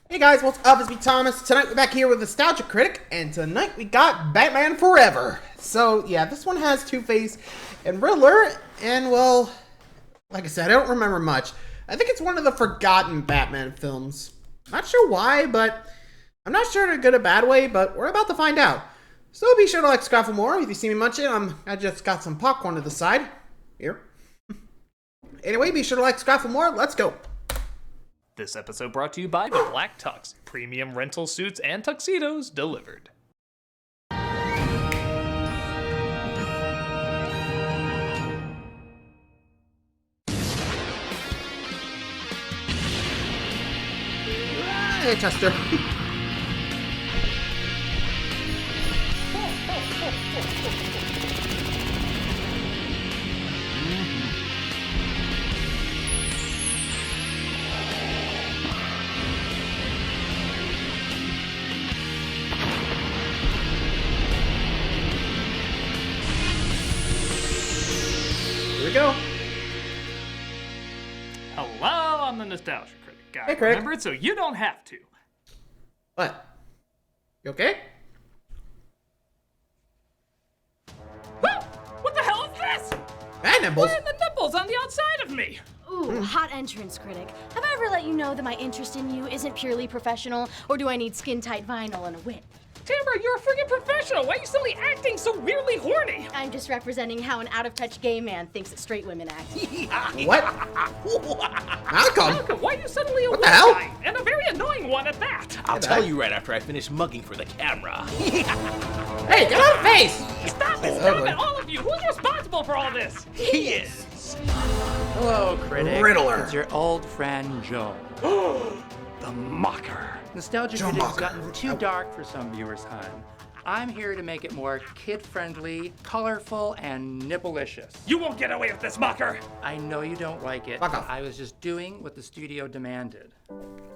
Hey guys, what's up? It's me, Thomas. Tonight we're back here with Nostalgia Critic, and tonight we got Batman Forever. So yeah, this one has TwoFace and Riddler, and well, like I said, I don't remember much. I think it's one of the forgotten Batman films. Not sure why, but I'm not sure in a good or bad way, but we're about to find out. So be sure to like, subscribe for more. If you see me munching, I just got some popcorn to the side. Here. Anyway, be sure to like, subscribe for more. Let's go. This episode brought to you by the Black Tux, premium rental suits and tuxedos delivered. Hey, Chester. Here we go. Hello, I'm the Nostalgia Critic guy. Hey, Critic. Remember it so you don't have to. What? You okay? What the hell is this? Hey, Nibbles. Why are the nipples on the outside of me? Ooh, hot entrance, Critic. Have I ever let you know that my interest in you isn't purely professional, or do I need skin-tight vinyl and a whip? Tamara, you're a friggin' professional. Why are you suddenly acting so weirdly horny? I'm just representing how an out-of-touch gay man thinks that straight women act. What? Malcolm? Malcolm, why are you suddenly a What weird the hell? guy? And a very annoying one at that. I'll tell you right after I finish mugging for the camera. Hey, get out of face! Stop it, ugly. all of you. Who's responsible for all this? He is. Hello, Critic. Riddler. It's your old friend, Joe. The Mocker. Nostalgia Joe Critic's Mocker. gotten too dark for some viewers' time. I'm here to make it more kid-friendly, colorful, and nipplelicious. You won't get away with this, Mocker. I know you don't like it. Fuck off. I was just doing what the studio demanded.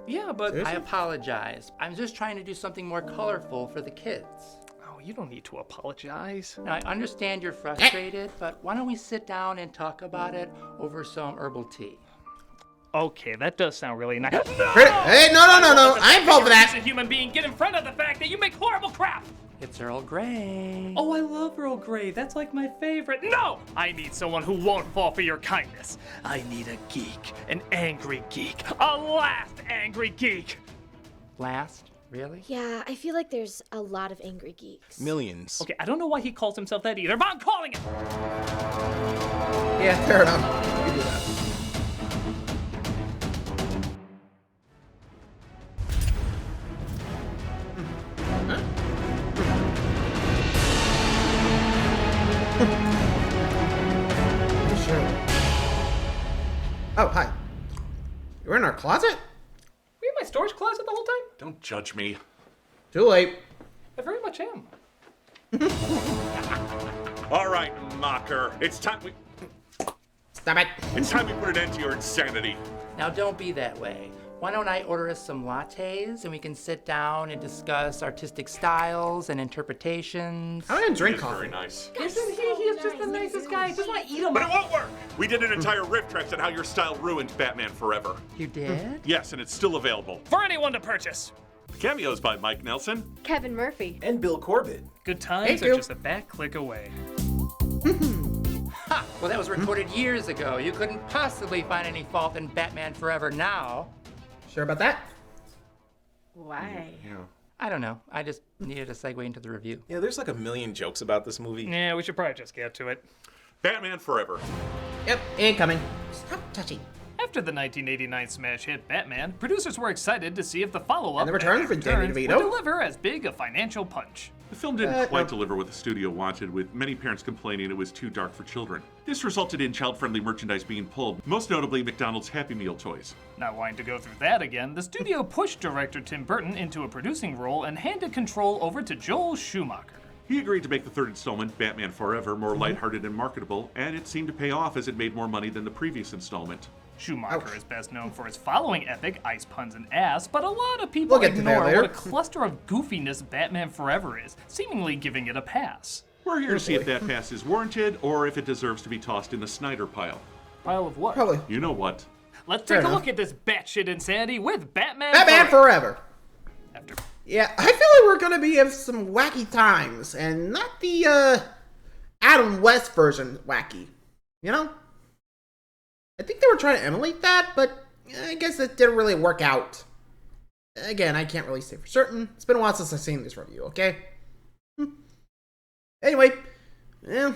Yeah, but... Seriously? I apologize. I'm just trying to do something more colorful for the kids. Oh, you don't need to apologize. Now, I understand you're frustrated, but why don't we sit down and talk about it over some herbal tea? Okay, that does sound really nice. Critic. Hey, no. I ain't fall for that. As a human being, get in front of the fact that you make horrible crap. It's Earl Grey. Oh, I love Earl Grey. That's like my favorite. No! I need someone who won't fall for your kindness. I need a geek. An angry geek. A last angry geek. Last? Really? Yeah, I feel like there's a lot of angry geeks. Millions. Okay, I don't know why he calls himself that either, but I'm calling him. Yeah, fair enough. You do that. Sure. Oh, hi. You were in our closet? Were you in my storage closet the whole time? Don't judge me. Too late. I very much am. All right, Mocker. It's time we Stop it. put an end to your insanity. Now don't be that way. Why don't I order us some lattes and we can sit down and discuss artistic styles and interpretations? I didn't drink It's very coffee. nice. Isn't he? He is just the nicest guy. I just want to eat him. But it won't work. We did an entire riff track on how your style ruined Batman Forever. You did? Yes, and it's still available. For anyone to purchase. Cameos by Mike Nelson. Kevin Murphy. And Bill Corbett. Good times Thank are you. just a back click away. Ha! Well, that was recorded years ago. You couldn't possibly find any fault in Batman Forever now. Sure about that? Why? I don't know. I just needed a segue into the review. Yeah, there's like a million jokes about this movie. Yeah, we should probably just get to it. Batman Forever. Yep, incoming. Stop touching. After the 1989 smash hit Batman, producers were excited to see if the follow-up And the return Batman for Danny Returns DeVito. would deliver as big a financial punch. The film didn't quite no. deliver what the studio wanted, with many parents complaining it was too dark for children. This resulted in child-friendly merchandise being pulled, most notably McDonald's Happy Meal toys. Not wanting to go through that again, the studio pushed director Tim Burton into a producing role and handed control over to Joel Schumacher. He agreed to make the third installment, Batman Forever, more Mm-hmm. lighthearted and marketable, and it seemed to pay off as it made more money than the previous installment. Schumacher Ouch. is best known for his following epic, Ice Puns and Ass, but a lot of people We'll get to that ignore later. what a cluster of goofiness Batman Forever is, seemingly giving it a pass. We're here to see if that pass is warranted or if it deserves to be tossed in the Snyder pile. Pile of what? Probably. You know what? let's Fair take a enough. look at this batshit insanity with Batman. Batman Forever. After Yeah, I feel like we're gonna be in some wacky times, and not the Adam West version wacky. You know? I think they were trying to emulate that, but I guess it didn't really work out. Again, I can't really say for certain. It's been a while since I've seen this review, okay? Anyway, yeah.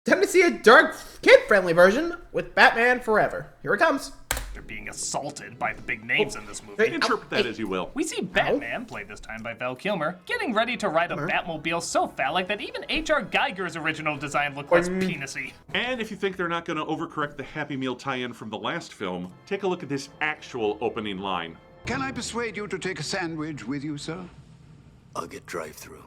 Time to see a dark, kid-friendly version with Batman Forever. Here it comes. they're being assaulted by the big names in this movie. Hey, Interpret that as you will. We see Batman, played this time by Val Kilmer, getting ready to ride a Batmobile so phallic that even H.R. Geiger's original design looked less penisy. And if you think they're not going to overcorrect the Happy Meal tie-in from the last film, take a look at this actual opening line. Can I persuade you to take a sandwich with you, sir? I'll get drive-through.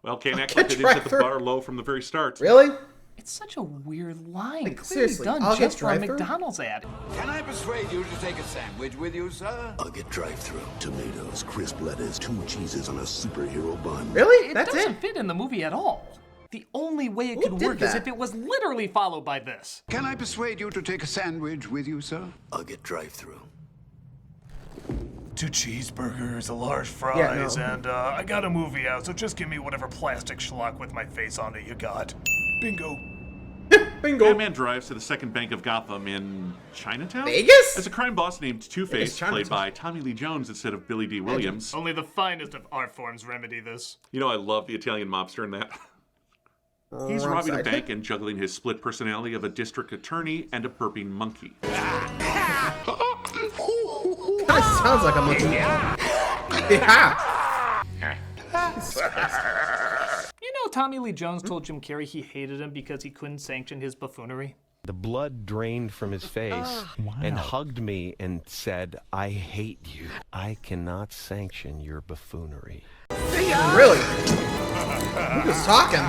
Well, can't act like they didn't set the bar low from the very start. Really? It's such a weird line. Like, Clearly seriously, done I'll get just for a drive-thru? McDonald's ad. Can I persuade you to take a sandwich with you, sir? I'll get drive-through. Tomatoes, crisp lettuce, 2 cheeses on a superhero bun. Really? It That's doesn't it? fit in the movie at all. The only way it Who could did work is that? if it was literally followed by this. Can I persuade you to take a sandwich with you, sir? I'll get drive-through. 2 cheeseburgers, a large fries, Yeah, no. and I got a movie out, so just give me whatever plastic schlock with my face on it you got. Bingo. Bingo. Batman drives to the second bank of Gotham in Chinatown? Vegas? As a crime boss named TwoFace, Chinatown. played by Tommy Lee Jones instead of Billy D. Williams. Only the finest of art forms remedy this. You know, I love the Italian mobster in that. He's robbing a side. bank and juggling his split personality of a district attorney and a burping monkey. Kinda sounds like a monkey. Yeah. You know, Tommy Lee Jones told Jim Carrey he hated him because he couldn't sanction his buffoonery. The blood drained from his face and hugged me and said, I hate you. I cannot sanction your buffoonery. Really? Who's talking?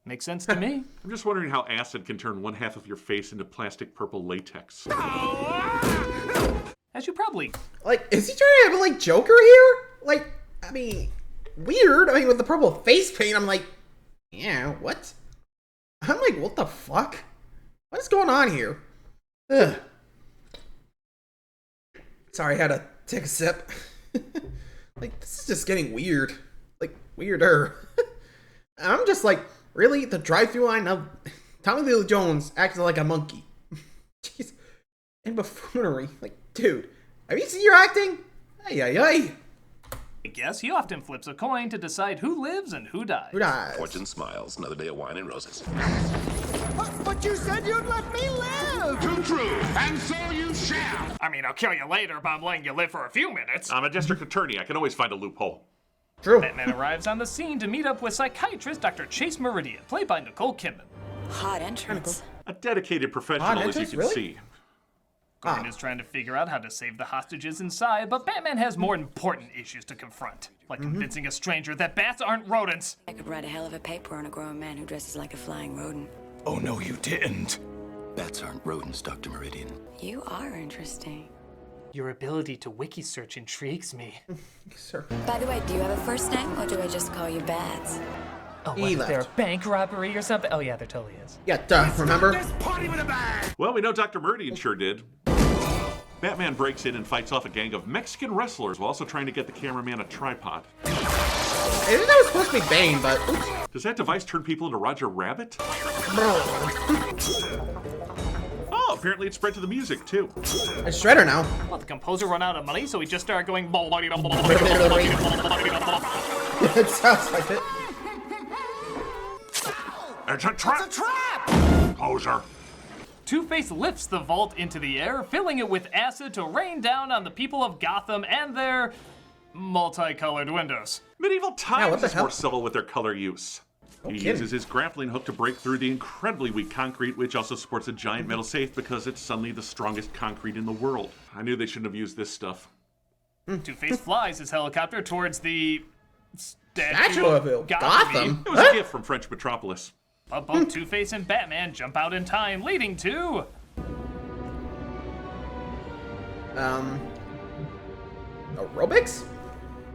Makes sense to me. I'm just wondering how acid can turn one half of your face into plastic purple latex. As you probably... Like, is he trying to have like Joker here? Like, I mean, weird. I mean, with the purple face paint, I'm like, yeah, what? I'm like, what the fuck? What is going on here? Ugh. Sorry, I had to take a sip. Like, this is just getting weird. Like, weirder. I'm just like, really? The drive-thru line of Tommy Lee Jones acting like a monkey. Jeez. And buffoonery. Like, dude, have you seen your acting? Ay, ay, ay. I guess he often flips a coin to decide who lives and who dies. Who dies? Fortune smiles. Another day of wine and roses. But you said you'd let me live! Too true, and so you shall! I mean, I'll kill you later, but I'm letting you live for a few minutes. I'm a district attorney. I can always find a loophole. True. Batman arrives on the scene to meet up with psychiatrist Dr. Chase Meridian, played by Nicole Kidman. Hot entrance. A dedicated professional, as you entrance, can really? see. Gordon is trying to figure out how to save the hostages inside, but Batman has more important issues to confront, like convincing a stranger that bats aren't rodents. I could write a hell of a paper on a grown man who dresses like a flying rodent. Oh, no, you didn't. Bats aren't rodents, Dr. Meridian. You are interesting. Your ability to wiki search intrigues me. Sir. By the way, do you have a first name, or do I just call you Bats? Oh, He what, is there a left. bank robbery or something? Oh yeah, there totally is. Yeah, duh, remember? Well, we know Dr. Meridian sure did. Batman breaks in and fights off a gang of Mexican wrestlers while also trying to get the cameraman a tripod. I think that was supposed to be Bane, but oops. Does that device turn people into Roger Rabbit? Bro. Oh, apparently it spread to the music, too. It's Shredder now. Well, the composer run out of money, so he just started going. It sounds like it. It's a trap! Poser. Two-Face lifts the vault into the air, filling it with acid to rain down on the people of Gotham and their multicolored windows. Medieval what Times the is hell? more subtle with their color use. He kidding. uses his grappling hook to break through the incredibly weak concrete, which also supports a giant metal safe because it's suddenly the strongest concrete in the world. I knew they shouldn't have used this stuff. Two-Face flies his helicopter towards the Statue of Gotham? It was a gift from French Metropolis. But both Two-Face and Batman jump out in time, leading to... Aerobics?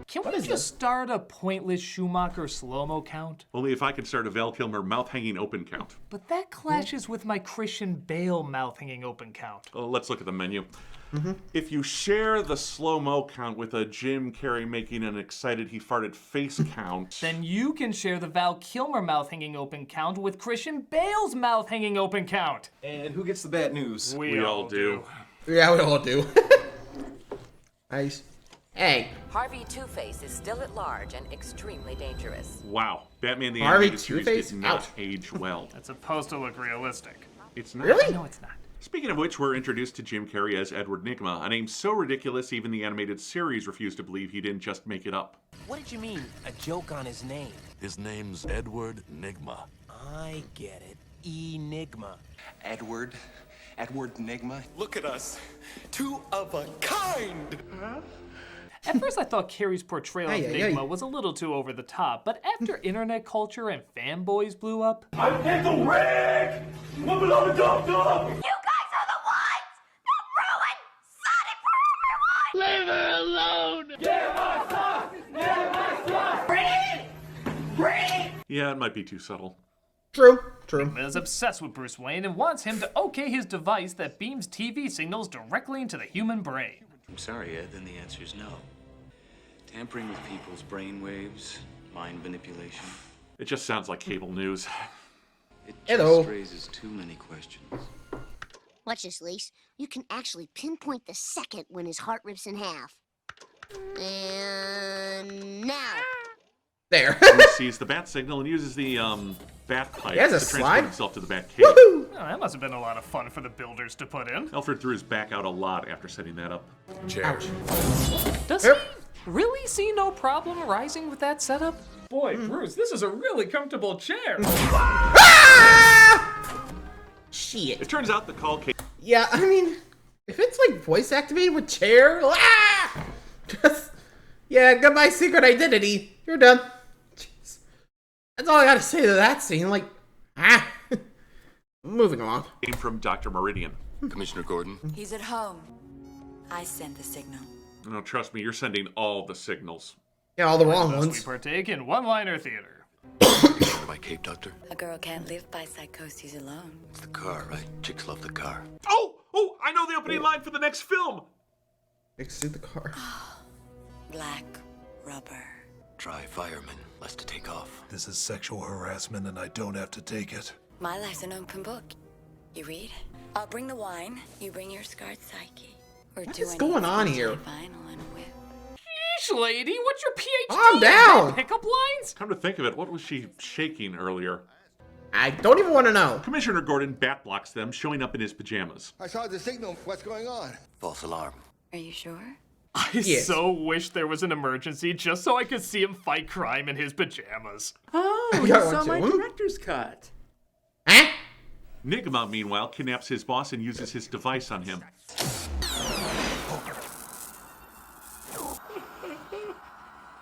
Can we just start a pointless Schumacher slow-mo count? Only if I can start a Val Kilmer mouth hanging open count. But that clashes with my Christian Bale mouth hanging open count. Oh, let's look at the menu. If you share the slow-mo count with a Jim Carrey making an excited he farted face count... Then you can share the Val Kilmer mouth hanging open count with Christian Bale's mouth hanging open count. And who gets the bad news? We all do. Yeah, we all do. Nice. Hey. Harvey TwoFace is still at large and extremely dangerous. Wow. Batman the Harvey Animated Series Two-Face? did not Ouch. age well. That's supposed to look realistic. It's not. Really? No, it's not. Speaking of which, we're introduced to Jim Carrey as Edward Nygma, a name so ridiculous even the animated series refused to believe he didn't just make it up. What did you mean, a joke on his name? His name's Edward Nygma. I get it. Enigma. Edward Nygma. Look at us. Two of a kind. At first I thought Carey's portrayal of Ay, ay, Nygma ay. was a little too over the top, but after internet culture and fanboys blew up... I'm Pickle Rick! Woman on the dum dum! You guys are the ones that ruined Sonic for everyone! Leave her alone! Get my sauce! Get my sauce! Bring it! Bring it! Yeah, it might be too subtle. True. Nygma is obsessed with Bruce Wayne and wants him to okay his device that beams TV signals directly into the human brain. I'm sorry, Ed, then the answer is no. Tampering with people's brainwaves, mind manipulation. It just sounds like cable news. It Hello. just raises too many questions. Watch this, Lise. You can actually pinpoint the second when his heart rips in half. And now. There. Bruce sees the bat signal and uses the bat pipe He has a to transport slide? himself to the bat cave. Oh, that must have been a lot of fun for the builders to put in. Alfred threw his back out a lot after setting that up. Ouch. Does he really see no problem arising with that setup? Boy, Bruce, this is a really comfortable chair. Shit. It turns out the call came. Yeah, I mean, if it's like voice activated with chair, just, yeah, goodbye secret identity. You're done. Jeez. That's all I gotta say to that scene. Like, moving along. Came from Dr. Meridian. Commissioner Gordon. He's at home. I sent the signal. No, trust me, you're sending all the signals. Yeah, all the wrong Thus we ones. partake in one-liner theater. My cape, Doctor? A girl can't live by psychoses alone. It's the car, right? Chicks love the car. Oh, I know the opening line for the next film. Exit the car. Black rubber. Try fireman, less to take off. This is sexual harassment and I don't have to take it. My life's an open book. You read? I'll bring the wine. You bring your scarred psyche. Or What do is going on here? Vinyl and a whip. Sheesh, lady, what's your PhD? Calm in? down. Pickup lines? Come to think of it, what was she shaking earlier? I don't even want to know. Commissioner Gordon bat blocks them, showing up in his pajamas. I saw the signal. What's going on? False alarm. Are you sure? I so wish there was an emergency just so I could see him fight crime in his pajamas. Oh, I you got saw one my too. director's cut. Nygma, meanwhile, kidnaps his boss and uses his device on him.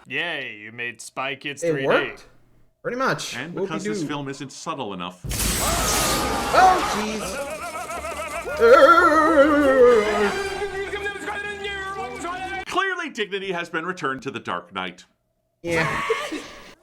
Yay, you made Spy Kids It 3D. worked. Pretty much. And because Whoopie-doo. this film isn't subtle enough, Oh, jeez. clearly dignity has been returned to the Dark Knight. Yeah.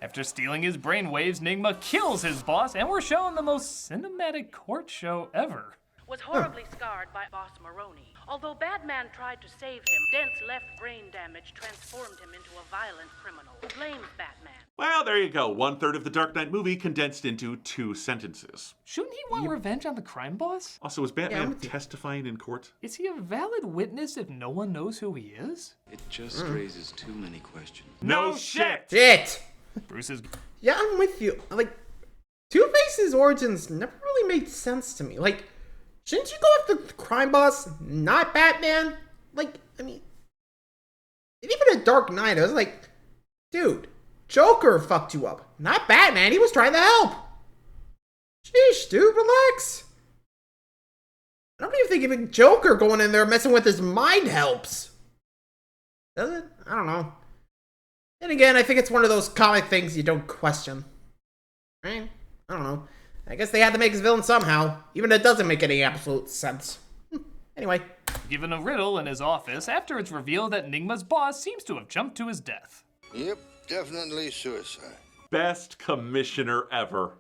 After stealing his brainwaves, Nygma kills his boss, and we're shown the most cinematic court show ever. Was horribly scarred by Boss Maroney. Although Batman tried to save him, dense left brain damage transformed him into a violent criminal who blames Batman. Well, there you go. 1/3 of the Dark Knight movie condensed into 2 sentences. Shouldn't he want revenge on the crime boss? Also, is Batman testifying in court? Is he a valid witness if no one knows who he is? It just raises too many questions. No shit! Shit. Bruce is... Yeah, I'm with you. Like, Two-Face's origins never really made sense to me. Like, shouldn't you go after the crime boss, not Batman? Like, I mean, and even a Dark Knight, I was like, dude, Joker fucked you up, not Batman. He was trying to help. Sheesh, dude, relax. I don't even think even Joker going in there messing with his mind helps. Does it? I don't know. And again, I think it's one of those comic things you don't question. Right? I don't know. I guess they had to make his villain somehow, even if it doesn't make any absolute sense. Anyway. Given a riddle in his office after it's revealed that Nygma's boss seems to have jumped to his death. Yep, definitely suicide. Best commissioner ever.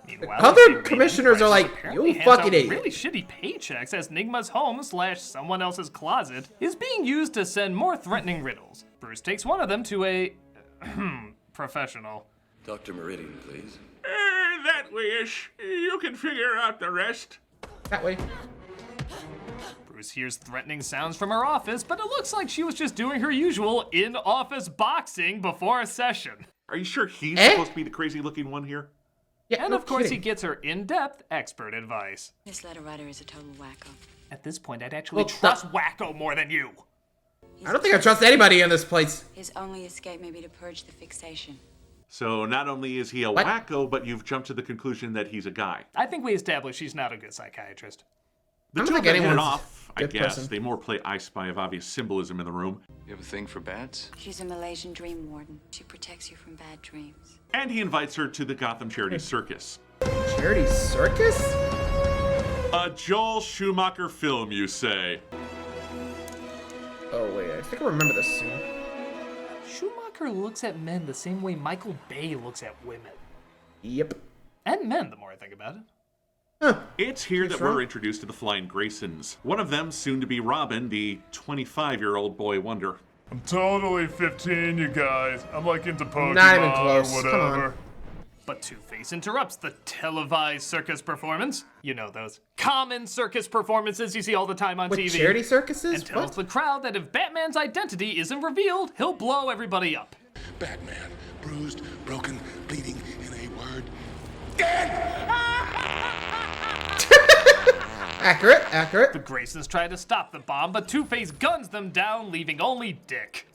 Meanwhile, Other commissioners are like, apparently you hands fucking out idiot. really shitty paychecks as Nigma's home / someone else's closet is being used to send more threatening riddles. Bruce takes one of them to a professional. Dr. Meridian, please. That way-ish. You can figure out the rest. That way. Bruce hears threatening sounds from her office, but it looks like she was just doing her usual in-office boxing before a session. Are you sure he's supposed to be the crazy-looking one here? Yeah, And no of course kidding. he gets her in-depth expert advice. This letter writer is a total wacko. At this point, I'd actually Well, trust Wacko more than you. I don't think I trust anybody in this place. His only escape may be to purge the fixation. So not only is he a wacko, but you've jumped to the conclusion that he's a guy. I think we established she's not a good psychiatrist. The I don't two of think them hit it anyone's off, I good guess. person. They more play I Spy of obvious symbolism in the room. You have a thing for bats? She's a Malaysian dream warden. She protects you from bad dreams. And he invites her to the Gotham Charity Circus. Charity Circus? A Joel Schumacher film, you say? Oh, wait, I think I remember this scene. Schumacher looks at men the same way Michael Bay looks at women. Yep. And men, the more I think about it. It's here that we're introduced to the Flying Graysons. One of them soon to be Robin, the 25-year-old boy wonder. I'm totally 15, you guys. I'm like into Pokemon Not even close. or Come on. whatever. But Two-Face interrupts the televised circus performance. You know those common circus performances you see all the time on With TV. charity circuses? And tells the crowd that if Batman's identity isn't revealed, he'll blow everybody up. Batman, bruised, broken, bleeding, in a word, Accurate. The Graysons try to stop the bomb, but Two-Face guns them down, leaving only Dick.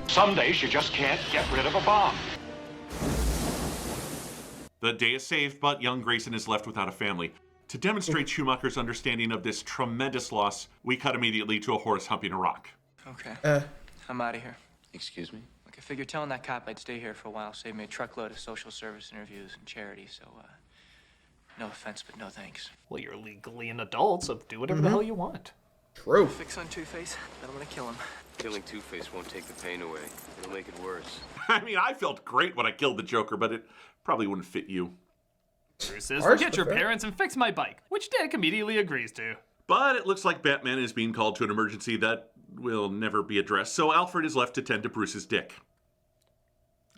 Some days you just can't get rid of a bomb. The day is saved, but young Grayson is left without a family. To demonstrate Schumacher's understanding of this tremendous loss, we cut immediately to a horse humping a rock. Okay. I'm out of here. Excuse me? Look, I figured telling that cop I'd stay here for a while saved me a truckload of social service interviews and charity, so, no offense, but no thanks. Well, you're legally an adult, so do whatever the hell you want. True. Fix on Two-Face, then I'm gonna kill him. Killing Two-Face won't take the pain away. It'll make it worse. I mean, I felt great when I killed the Joker, but it probably wouldn't fit you. Bruce says, forget your parents and fix my bike, which Dick immediately agrees to. But it looks like Batman is being called to an emergency that will never be addressed, so Alfred is left to tend to Bruce's dick.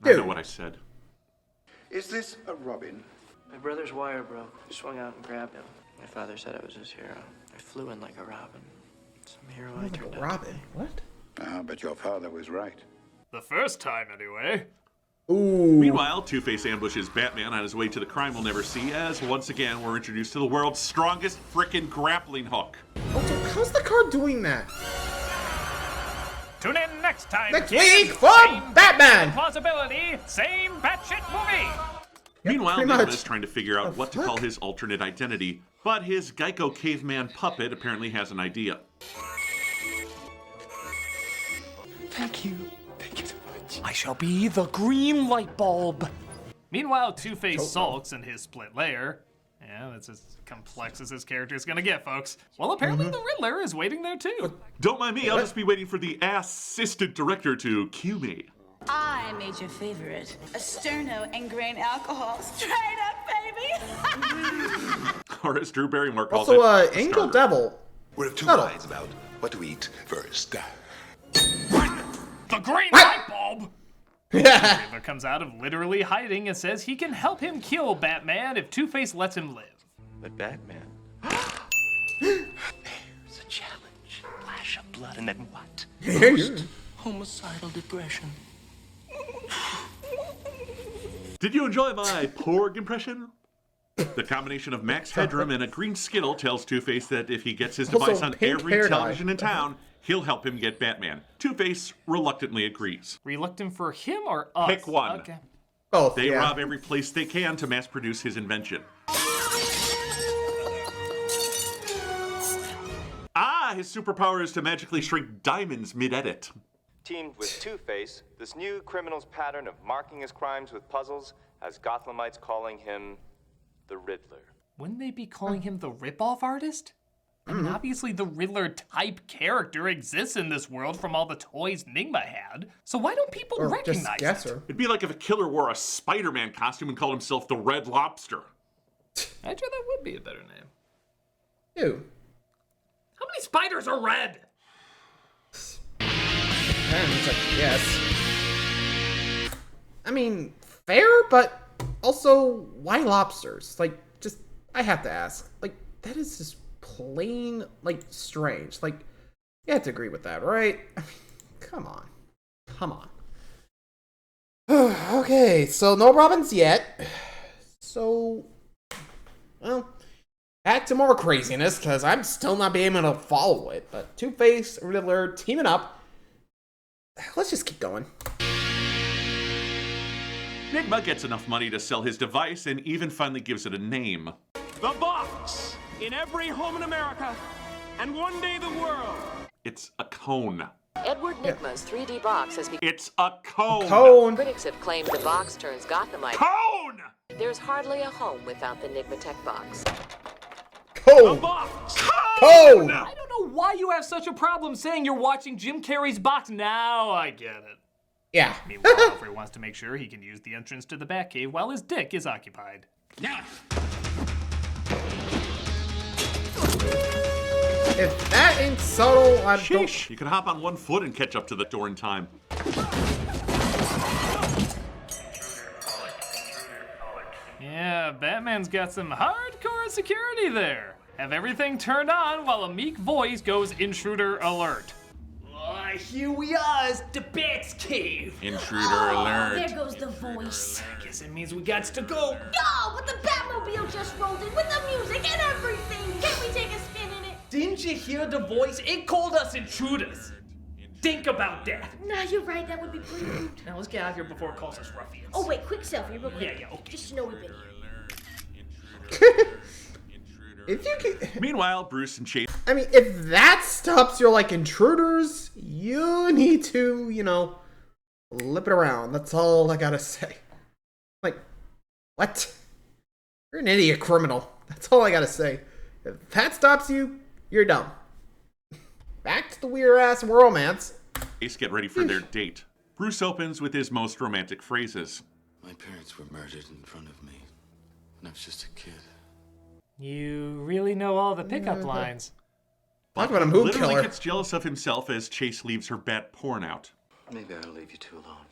I know what I said. Is this a Robin? My brother's wire broke. I swung out and grabbed him. My father said I was his hero. I flew in like a robin. Some hero I turned out. Robin? What? Ah, but your father was right. The first time, anyway. Ooh. Meanwhile, Two-Face ambushes Batman on his way to the crime we'll never see, as once again we're introduced to the world's strongest frickin' grappling hook. Also, how's the car doing that? Tune in next time. Next kids. week for Same Batman! Plausibility, same batshit movie. Meanwhile, pretty Nigma much. is trying to figure out what to call his alternate identity, but his Geico caveman puppet apparently has an idea. Thank you. Thank you so much. I shall be the green light bulb. Meanwhile, Two-Face sulks in his split layer. Yeah, that's as complex as his character is gonna get, folks. Well, apparently the Riddler is waiting there too. Don't mind me, I'll just be waiting for the assistant director to cue me. I made your favorite, a sterno and grain alcohol. Straight up, baby! Or as Drew Barrymore calls Also, it, a Angel starter. Devil. We're of two Subtle. minds about what to eat first. The green light bulb! Riddler comes out of literally hiding and says he can help him kill Batman if Two-Face lets him live. But Batman. There's a challenge. Flash of blood, and then what? Homicidal depression. Did you enjoy my porg impression? The combination of Max Headroom and a green Skittle tells Two-Face that if he gets his device Also, on pink every hair dye. television in town, he'll help him get Batman. Two-Face reluctantly agrees. Reluctant for him or us? Pick one. Okay. Oh, They yeah. rob every place they can to mass produce his invention. Ah, his superpower is to magically shrink diamonds mid-edit. Teamed with Two-Face, this new criminal's pattern of marking his crimes with puzzles has Gothamites calling him the Riddler. Wouldn't they be calling him the rip-off artist? I mean, obviously the Riddler type character exists in this world from all the toys Enigma had. So why don't people recognize it? It'd be like if a killer wore a Spider-Man costume and called himself the Red Lobster. Actually, that would be a better name. Ew. How many spiders are red? Depends, I guess. I mean, fair, but also, why lobsters? Like, just, I have to ask. Like, that is just plain, like, strange. Like, you have to agree with that, right? I mean, come on. Come on. Okay, so no Robins yet. So, well, back to more craziness, because I'm still not being able to follow it. But Two-Face, Riddler, teaming up. Let's just keep going. Enigma gets enough money to sell his device and even finally gives it a name. The box in every home in America and one day the world. It's a cone. Edward Nygma's 3D box has become... It's a cone! Cone! Critics have claimed the box turns Gothamite. Cone! There's hardly a home without the Nygma Tech box. Cone! The box! Cone! I don't know why you have such a problem saying you're watching Jim Carrey's box. Now I get it. Yeah. Meanwhile, Alfred wants to make sure he can use the entrance to the Batcave while his dick is occupied. Now. If that ain't subtle, I don't... Sheesh, you can hop on one foot and catch up to the door in time. Yeah, Batman's got some hardcore security there. Have everything turned on while a meek voice goes intruder alert. Here we are, it's the Bat's Cave. Intruder alert. There goes the voice. I guess it means we got to go. Yo, but the Batmobile just rolled in with the music and everything. Can't we take a spin in it? Didn't you hear the voice? It called us intruders. Think about that. Nah, you're right. That would be pretty rude. Now let's get out of here before it calls us ruffians. Oh, wait. Quick selfie real quick. Yeah, okay. Just to know we've been here. If you can... Meanwhile, Bruce and Chase... I mean, if that stops your, like, intruders, you need to, you know, flip it around. That's all I gotta say. Like, what? You're an idiot criminal. That's all I gotta say. If that stops you, you're dumb. Back to the weird-ass romance. Chase get ready for their date. Bruce opens with his most romantic phrases. My parents were murdered in front of me when I was just a kid. You really know all the pickup lines. Talk about a mood literally killer. Gets jealous of himself as Chase leaves her bat porn out. Maybe I'll leave you two alone.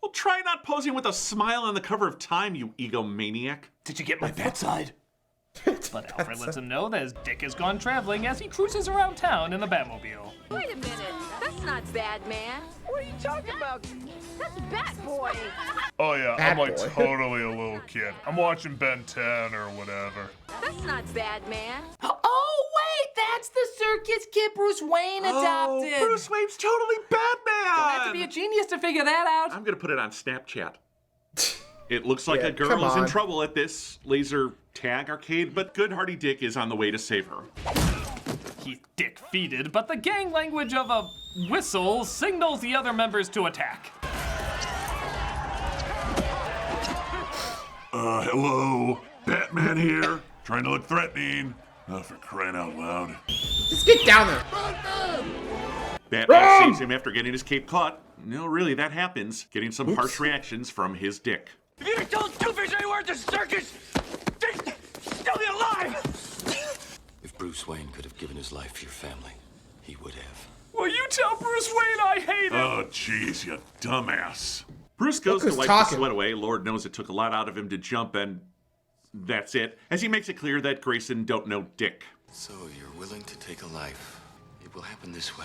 Well, try not posing with a smile on the cover of Time, you egomaniac. Did you get my bedside? But Alfred lets him know that his dick has gone traveling as he cruises around town in the Batmobile. Wait a minute, that's not Batman. What are you talking about? That's Batboy. Oh yeah, Bad I'm like boy. totally a little kid. I'm watching Ben 10 or whatever. That's not Batman. Oh, wait, that's the circus kid Bruce Wayne adopted. Oh, Bruce Wayne's totally Batman! Don't have to be a genius to figure that out. I'm gonna put it on Snapchat. It looks like Yeah, a girl come is in on. trouble at this laser tag arcade, but good Hardy Dick is on the way to save her. He's dick-feeded, but the gang language of a whistle signals the other members to attack. Hello? Batman here? Trying to look threatening. Oh, for crying out loud. Just get down there. Batman saves him after getting his cape caught. No, really, that happens. Getting some harsh reactions from his dick. If you told TwoFace anywhere at the circus, they'd still be alive! If Bruce Wayne could have given his life for your family, he would have. Will you tell Bruce Wayne I hate him? Oh, jeez, you dumbass. Bruce goes Look to who's wipe the talking. sweat away. Lord knows it took a lot out of him to jump, and that's it. As he makes it clear that Grayson don't know Dick. So you're willing to take a life. It will happen this way.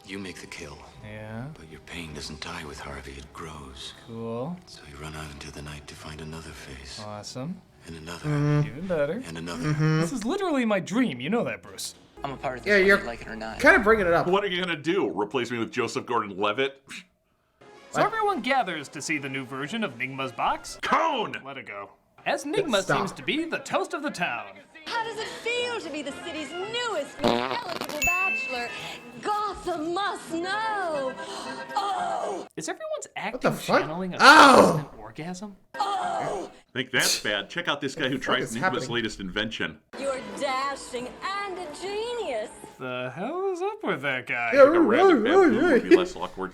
You make the kill. Yeah. But your pain doesn't die with Harvey, it grows. Cool. So you run out into the night to find another face. Awesome. And another. Even better. And another. This is literally my dream. You know that, Bruce. I'm a part of this, Yeah, whether you're you like it or not. kind of bringing it up. What are you gonna do? Replace me with Joseph Gordon-Levitt? So everyone gathers to see the new version of Nygma's box. Cone! Let it go. As Nygma Stop. seems to be the toast of the town. How does it feel to be the city's newest eligible bachelor? Gotham must know. Oh! Is everyone's the acting fuck? channeling a Ow! constant orgasm? Oh! Think that's bad. Check out this guy who tried is Nygma's happening? latest invention. You're dashing and a genius. The hell is up with that guy? Yeah, Like a random bamboo would be less awkward.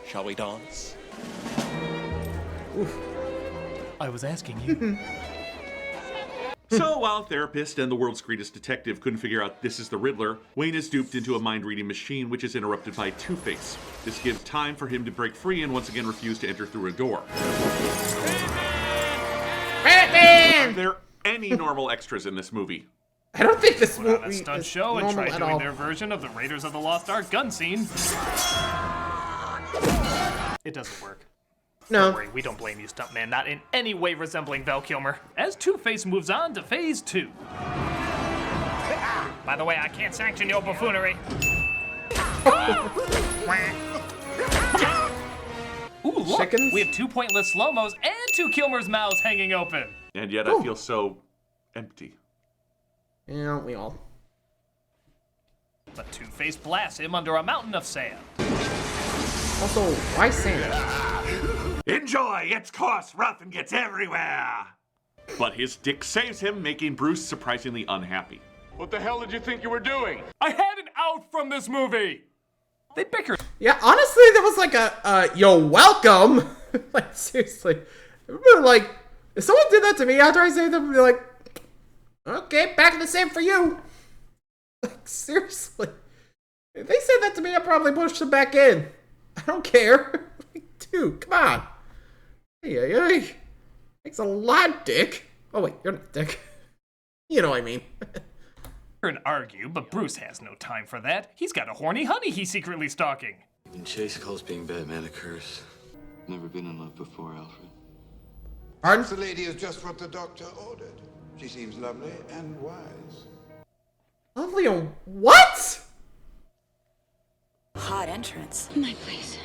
Shall we dance? I was asking you. So, while therapist and the world's greatest detective couldn't figure out this is the Riddler, Wayne is duped into a mind-reading machine which is interrupted by Two-Face. This gives time for him to break free and once again refuse to enter through a door. Batman! Are there any normal extras in this movie? I don't think this Put on a movie stunt is show and normal tried at doing all. their version of the Raiders of the Lost Ark gun scene. It doesn't work. No. Don't worry, we don't blame you, stuntman, not in any way resembling Val Kilmer. As Two-Face moves on to phase 2. By the way, I can't sanction your buffoonery. Ooh, look, Chickens? we have 2 pointless slow-mos and 2 Kilmer's mouths hanging open. And yet I feel so empty. Yeah, we all. But Two-Face blasts him under a mountain of sand. Also, why sand? Enjoy! It's coarse, rough, and gets everywhere! But his dick saves him, making Bruce surprisingly unhappy. What the hell did you think you were doing? I had an out from this movie! They bickered. Yeah, honestly, there was like a, you're welcome. Like, seriously. Like, if someone did that to me after I saved them, I'd be like, okay, back in the same for you. Like, seriously. If they said that to me, I'd probably push them back in. I don't care. Like, dude, come on. Hey. Thanks a lot, Dick. Oh, wait, you're not Dick. You know what I mean. And argue, but Bruce has no time for that. He's got a horny honey he's secretly stalking. Even Chase calls being Batman a curse. Never been in love before, Alfred. Pardon? The lady is just what the doctor ordered. She seems lovely and wise. Lovely and what? Hot entrance. My place.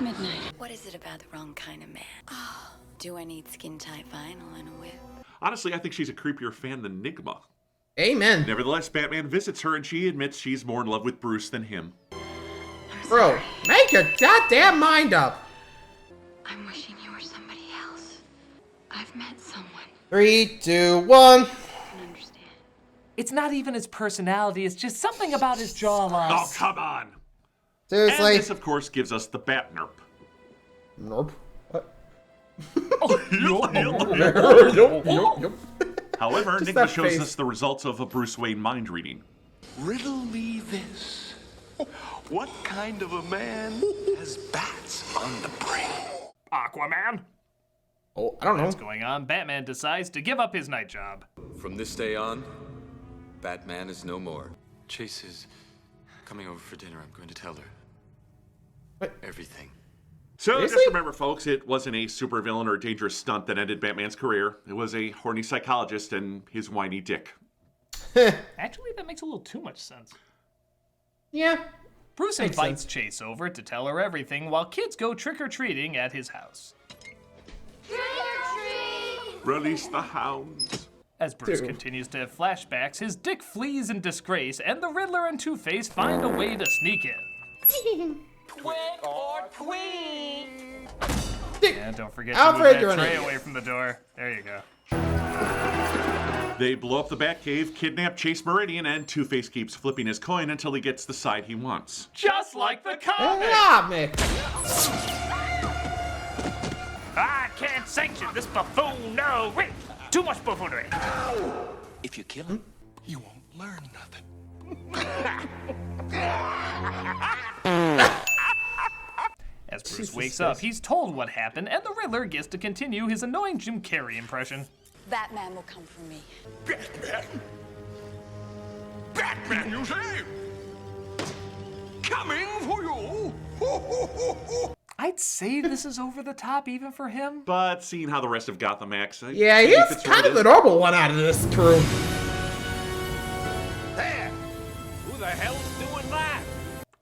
Midnight. What is it about the wrong kind of man? Oh, do I need skin-tight vinyl and a whip? Honestly, I think she's a creepier fan than Nigma. Amen. Nevertheless, Batman visits her and she admits she's more in love with Bruce than him. Bro, make your goddamn mind up. I'm wishing you were somebody else. I've met someone. 3, 2, 1. It's not even his personality, it's just something about his jawline. Oh, come on! Seriously? And this, of course, gives us the Bat Nerp. Nerp? What? However, Just Nigma that shows face. us the results of a Bruce Wayne mind reading. Riddle me this. What kind of a man has bats on the brain? Aquaman? Oh, I don't know. What's going on? Batman decides to give up his night job. From this day on, Batman is no more. Chase is coming over for dinner. I'm going to tell her. What? Everything. So Seriously? just remember, folks, it wasn't a supervillain or dangerous stunt that ended Batman's career. It was a horny psychologist and his whiny dick. Actually, that makes a little too much sense. Yeah. Bruce Makes invites sense. Chase over to tell her everything while kids go trick-or-treating at his house. Release the hounds. As Bruce Dude. continues to have flashbacks, his dick flees in disgrace, and the Riddler and Two-Face find a way to sneak in. Twink or tweet? And don't forget to Alfred, move you're that an tray idiot. away from the door. There you go. They blow up the Batcave, kidnap Chase Meridian, and Two-Face keeps flipping his coin until he gets the side he wants. Just like the comic! Yeah, man. I can't sanction this buffoonery! Too much buffoonery! If you kill him, you won't learn nothing. As Bruce Jesus wakes Christ. up, he's told what happened, and the Riddler gets to continue his annoying Jim Carrey impression. Batman will come for me. Batman? Batman, you say? Coming for you? I'd say this is over the top even for him. But seeing how the rest of Gotham acts, Yeah, he is kind of the normal one out of this crew. There! Who the hell's doing that?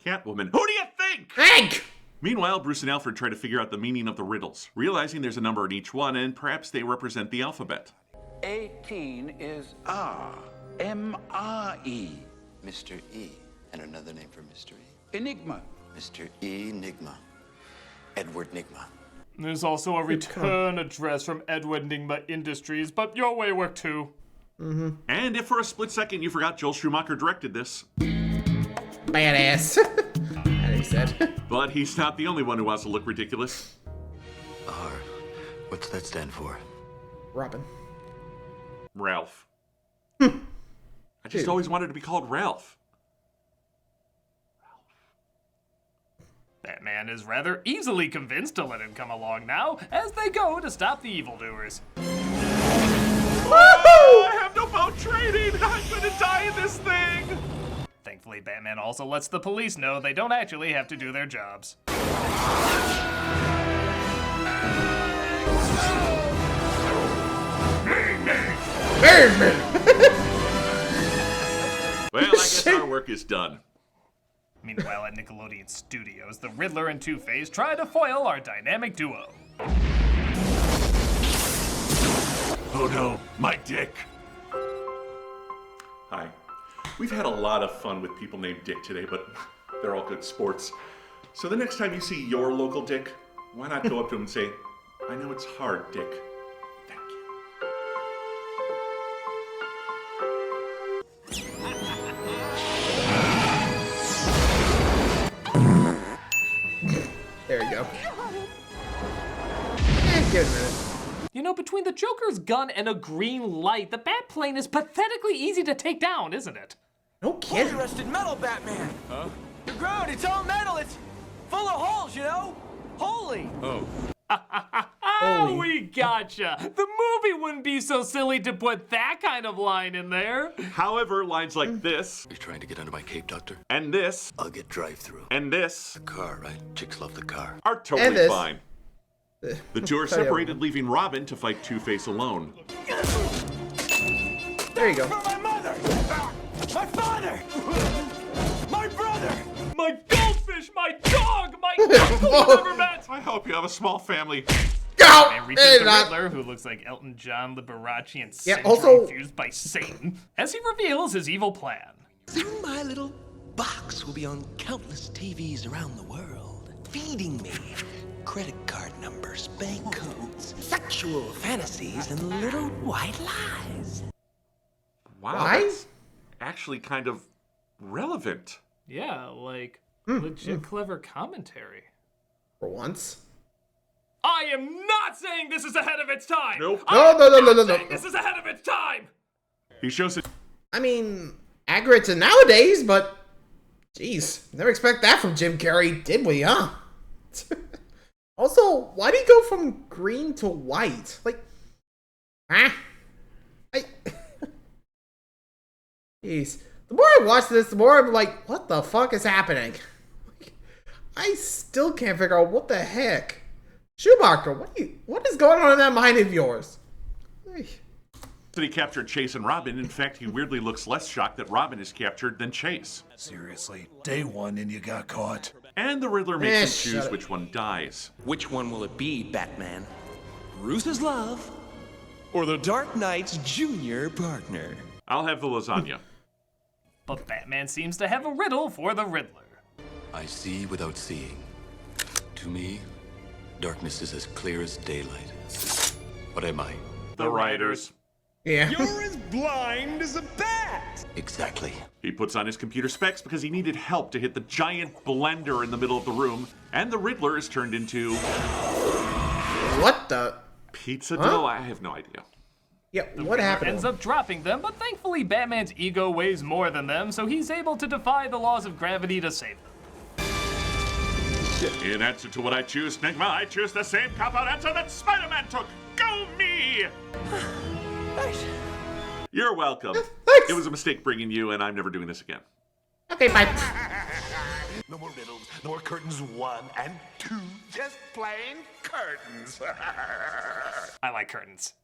Catwoman. Who do you think? Hank! Meanwhile, Bruce and Alfred try to figure out the meaning of the riddles, realizing there's a number in each one and perhaps they represent the alphabet. 18 is R. M-R-E. Mr. E. And another name for Mr. E. Enigma. Mr. Enigma. Edward Nigma. There's also a return address from Edward Nigma Industries, but your way worked too. And if for a split second you forgot Joel Schumacher directed this. Badass. As he said. But he's not the only one who wants to look ridiculous. R. What's that stand for? Robin. Ralph. I just always wanted to be called Ralph. Batman is rather easily convinced to let him come along now as they go to stop the evildoers. Oh, I have no boat training! I'm gonna die in this thing! Thankfully, Batman also lets the police know they don't actually have to do their jobs. Well, I guess our work is done. Meanwhile, at Nickelodeon Studios, the Riddler and Two-Face try to foil our dynamic duo. Oh no, my dick. Hi. We've had a lot of fun with people named Dick today, but they're all good sports. So the next time you see your local Dick, why not go up to him and say, I know it's hard, Dick. Thank you. There you go. Give it a minute. You know, between the Joker's gun and a green light, the Batplane is pathetically easy to take down, isn't it? No kidding. Holy rusted metal, Batman! Huh? You're grown, it's all metal, it's full of holes, you know? Holy! Oh. Oh, we gotcha! The movie wouldn't be so silly to put that kind of line in there. However, lines like this. You're trying to get under my cape, Doctor? And this. I'll get drive-through. And this. The car, right? Chicks love the car. Are totally fine. The two are separated, leaving Robin to fight Two-Face alone. There you go. For my mother! My father! My brother! My goldfish! My dog! My uncle you never met! I hope you have a small family. And reaches the Riddler, who looks like Elton John, Liberace, and Syndrome infused by Satan, as he reveals his evil plan. Soon my little box will be on countless TVs around the world, feeding me credit card numbers, bank codes, sexual fantasies, and little white lies. Wow, that's actually kind of relevant. Yeah, like legit clever commentary. For once. I am not saying this is ahead of its time! Nope. No. This is ahead of its time! He shows it. I mean, accurate to nowadays, but jeez, never expect that from Jim Carrey, did we, huh? Also, why do you go from green to white? Like, jeez. The more I watch this, the more I'm like, what the fuck is happening? I still can't figure out what the heck. Schumacher, what is going on in that mind of yours? He captured Chase and Robin. In fact, he weirdly looks less shocked that Robin is captured than Chase. Seriously, day one and you got caught. And the Riddler makes him choose which one dies. Which one will it be, Batman? Bruce's love or the Dark Knight's junior partner? I'll have the lasagna. But Batman seems to have a riddle for the Riddler. I see without seeing. To me, darkness is as clear as daylight. What am I? The writers. Yeah. You're as blind as a bat! Exactly. He puts on his computer specs because he needed help to hit the giant blender in the middle of the room, and the Riddler is turned into... What the? Pizza dough? I have no idea. Yeah, The what Riddler happened? ends up dropping them, but thankfully Batman's ego weighs more than them, so he's able to defy the laws of gravity to save them. In answer to what I choose, Nigma, I choose the same cop-out answer that Spider-Man took. Go me! Nice. You're welcome. It was a mistake bringing you, and I'm never doing this again. Okay, bye. No more riddles, no more curtains 1 and 2, just plain curtains. I like curtains.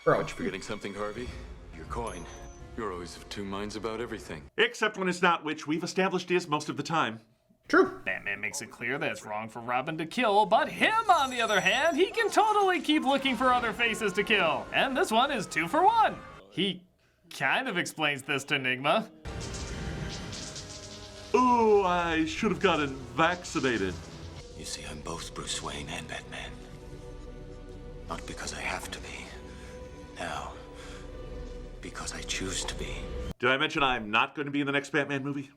Bro. Aren't you forgetting something, Harvey? Your coin. You're always of two minds about everything. Except when it's not, which we've established is most of the time. True. Batman makes it clear that it's wrong for Robin to kill, but him, on the other hand, he can totally keep looking for other faces to kill. And this one is 2 for 1. He kind of explains this to Enigma. Ooh, I should have gotten vaccinated. You see, I'm both Bruce Wayne and Batman. Not because I have to be. Now, because I choose to be. Did I mention I'm not going to be in the next Batman movie?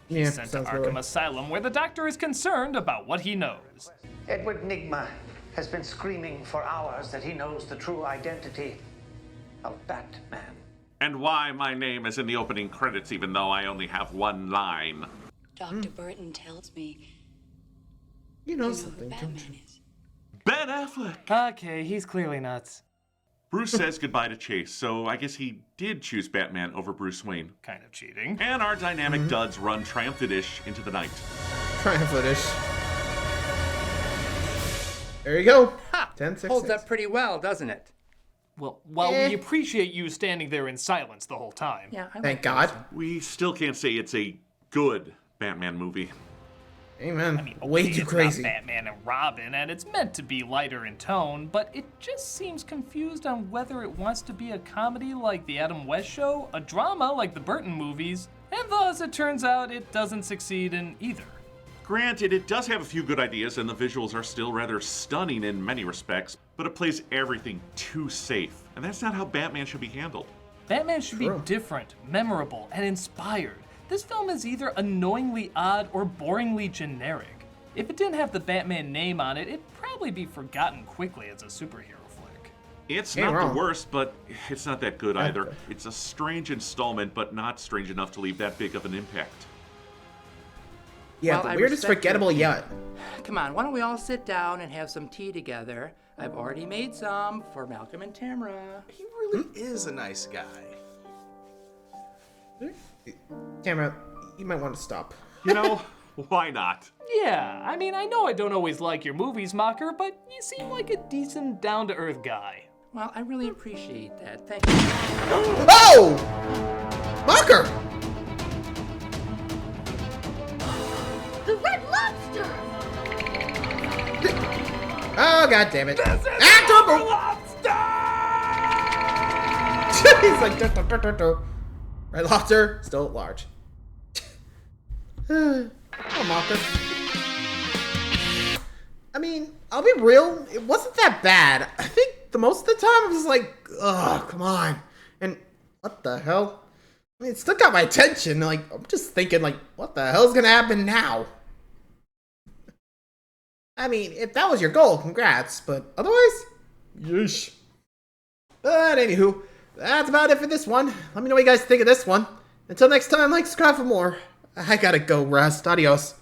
Yeah, Sent to Arkham Asylum, where the Doctor is concerned about what he knows. Edward Nygma has been screaming for hours that he knows the true identity of Batman. And why my name is in the opening credits even though I only have one line. Dr. Burton tells me you know something, who Batman is. Ben Affleck! Okay, he's clearly nuts. Bruce says goodbye to Chase, so I guess he did choose Batman over Bruce Wayne. Kind of cheating. And our dynamic duds run triumphant-ish into the night. Triumphant-ish. There you go. 10, 6, Holds 6. up pretty well, doesn't it? Well, while we appreciate you standing there in silence the whole time. Yeah, Thank God. We still can't say it's a good Batman movie. Amen. I mean, way too it's crazy. Not Batman and Robin, and it's meant to be lighter in tone, but it just seems confused on whether it wants to be a comedy like The Adam West Show, a drama like the Burton movies, and thus it turns out it doesn't succeed in either. Granted, it does have a few good ideas, and the visuals are still rather stunning in many respects, but it plays everything too safe, and that's not how Batman should be handled. Batman should be different, memorable, and inspired. This film is either annoyingly odd or boringly generic. If it didn't have the Batman name on it, it'd probably be forgotten quickly as a superhero flick. It's not the worst, but it's not that good either. It's a strange installment, but not strange enough to leave that big of an impact. Yeah, Well, the weirdest forgettable yet. Come on, why don't we all sit down and have some tea together? I've already made some for Malcolm and Tamara. He really is a nice guy. Tamara, you might want to stop. You know, why not? Yeah, I mean, I know I don't always like your movies, Mocker, but you seem like a decent, down-to-earth guy. Well, I really appreciate that. Thank you. Oh! Mocker! The Red Lobster! Oh, god damn it. This is He's like, Red Lobster, still large. Oh, Mocker. I mean, I'll be real, it wasn't that bad. I think the most of the time I was like, ugh, come on. And what the hell? I mean, it still got my attention. Like, I'm just thinking, like, what the hell's gonna happen now? I mean, if that was your goal, congrats. But otherwise, yeesh. But anywho, that's about it for this one. Let me know what you guys think of this one. Until next time, like, subscribe for more. I gotta go rest. Adios.